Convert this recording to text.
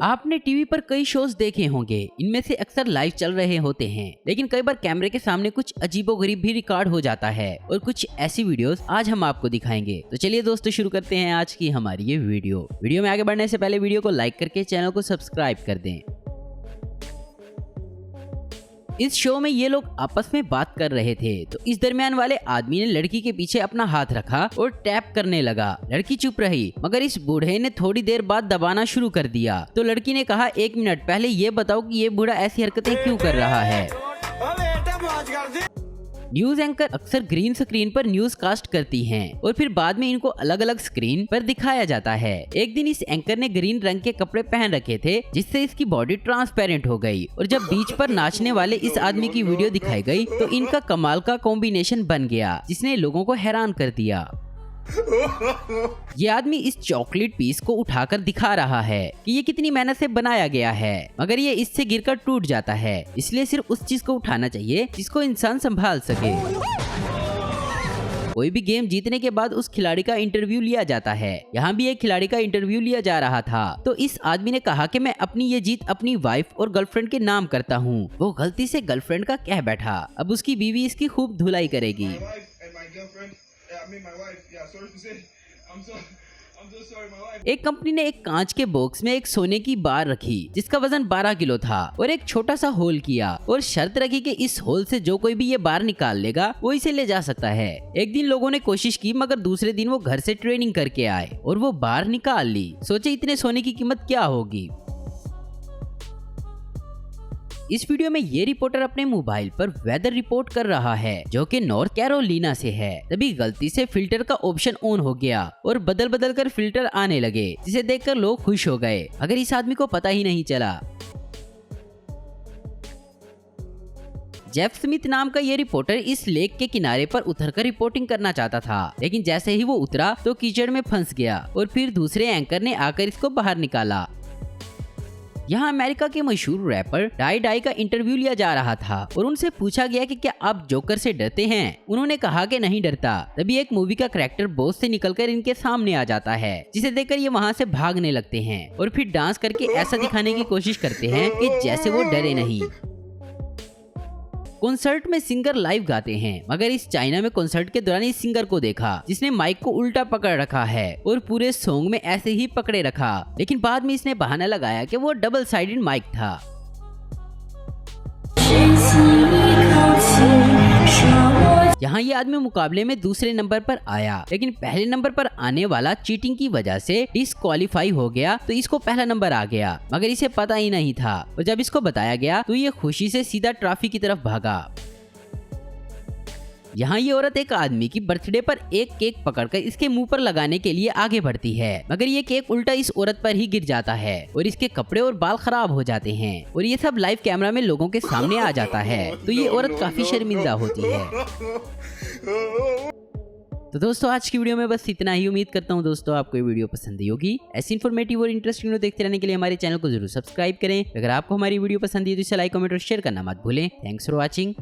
आपने टीवी पर कई शोज देखे होंगे, इनमें से अक्सर लाइव चल रहे होते हैं, लेकिन कई बार कैमरे के सामने कुछ अजीबोगरीब भी रिकॉर्ड हो जाता है और कुछ ऐसी वीडियोस आज हम आपको दिखाएंगे। तो चलिए दोस्तों शुरू करते हैं आज की हमारी ये वीडियो में आगे बढ़ने से पहले वीडियो को लाइक करके चैनल को सब्सक्राइब कर दें। इस शो में ये लोग आपस में बात कर रहे थे तो इस दरमियान वाले आदमी ने लड़की के पीछे अपना हाथ रखा और टैप करने लगा। लड़की चुप रही, मगर इस बूढ़े ने थोड़ी देर बाद दबाना शुरू कर दिया। तो लड़की ने कहा, 1 मिनट पहले ये बताओ कि ये बूढ़ा ऐसी हरकतें क्यों कर रहा है। न्यूज एंकर अक्सर ग्रीन स्क्रीन पर न्यूज कास्ट करती हैं और फिर बाद में इनको अलग अलग स्क्रीन पर दिखाया जाता है। एक दिन इस एंकर ने ग्रीन रंग के कपड़े पहन रखे थे जिससे इसकी बॉडी ट्रांसपेरेंट हो गई और जब बीच पर नाचने वाले इस आदमी की वीडियो दिखाई गई तो इनका कमाल का कॉम्बिनेशन बन गया जिसने लोगों को हैरान कर दिया। ये आदमी इस चॉकलेट पीस को उठाकर दिखा रहा है कि ये कितनी मेहनत से बनाया गया है, मगर ये इससे गिरकर टूट जाता है। इसलिए सिर्फ उस चीज को उठाना चाहिए जिसको इंसान संभाल सके। कोई भी गेम जीतने के बाद उस खिलाड़ी का इंटरव्यू लिया जाता है। यहाँ भी एक खिलाड़ी का इंटरव्यू लिया जा रहा था तो इस आदमी ने कहा कि मैं अपनी ये जीत अपनी वाइफ और गर्लफ्रेंड के नाम करता हूँ। वो गलती से गर्लफ्रेंड का कह बैठा, अब उसकी बीवी इसकी खूब धुलाई करेगी। एक कंपनी ने एक कांच के बॉक्स में एक सोने की बार रखी जिसका वजन 12 किलो था और एक छोटा सा होल किया और शर्त रखी कि इस होल से जो कोई भी ये बार निकाल लेगा वो इसे ले जा सकता है। एक दिन लोगों ने कोशिश की मगर दूसरे दिन वो घर से ट्रेनिंग करके आए और वो बार निकाल ली। सोचे इतने सोने की कीमत क्या होगी। इस वीडियो में ये रिपोर्टर अपने मोबाइल पर वेदर रिपोर्ट कर रहा है जो कि नॉर्थ कैरोलिना से है। तभी गलती से फिल्टर का ऑप्शन ऑन हो गया और बदल बदल कर फिल्टर आने लगे जिसे देखकर लोग खुश हो गए, अगर इस आदमी को पता ही नहीं चला। जेफ स्मिथ नाम का ये रिपोर्टर इस लेक के किनारे पर उतरकर रिपोर्टिंग करना चाहता था, लेकिन जैसे ही वो उतरा तो कीचड़ में फंस गया और फिर दूसरे एंकर ने आकर इसको बाहर निकाला। यहाँ अमेरिका के मशहूर रैपर डाई का इंटरव्यू लिया जा रहा था और उनसे पूछा गया कि क्या आप जोकर से डरते हैं। उन्होंने कहा कि नहीं डरता। तभी एक मूवी का कैरेक्टर बॉस से निकलकर इनके सामने आ जाता है जिसे देखकर ये वहाँ से भागने लगते हैं और फिर डांस करके ऐसा दिखाने की कोशिश करते हैं कि जैसे वो डरे नहीं। कॉन्सर्ट में सिंगर लाइव गाते हैं, मगर इस चाइना में कॉन्सर्ट के दौरान इस सिंगर को देखा जिसने माइक को उल्टा पकड़ रखा है और पूरे सॉन्ग में ऐसे ही पकड़े रखा, लेकिन बाद में इसने बहाना लगाया कि वो डबल साइडेड माइक था। यहाँ ये आदमी मुकाबले में दूसरे नंबर पर आया, लेकिन पहले नंबर पर आने वाला चीटिंग की वजह से डिस्क्वालीफाई हो गया तो इसको पहला नंबर आ गया, मगर इसे पता ही नहीं था और जब इसको बताया गया तो ये खुशी से सीधा ट्रॉफी की तरफ भागा। यहाँ ये औरत एक आदमी की बर्थडे पर एक केक पकड़कर इसके मुंह पर लगाने के लिए आगे बढ़ती है, मगर ये केक उल्टा इस औरत पर ही गिर जाता है और इसके कपड़े और बाल खराब हो जाते हैं और ये सब लाइव कैमरा में लोगों के सामने आ जाता है तो ये औरत काफी शर्मिंदा होती है। तो दोस्तों आज की वीडियो में बस इतना ही। उम्मीद करता हूँ दोस्तों आपको ये वीडियो पसंद आई होगी। ऐसी इन्फॉर्मेटिव और इंटरेस्टिंग वीडियो देखते रहने के लिए हमारे चैनल को जरूर सब्सक्राइब करें। अगर आपको हमारी वीडियो पसंद है तो इसे लाइक, कमेंट और शेयर करना मत भूलें। Thanks for watching.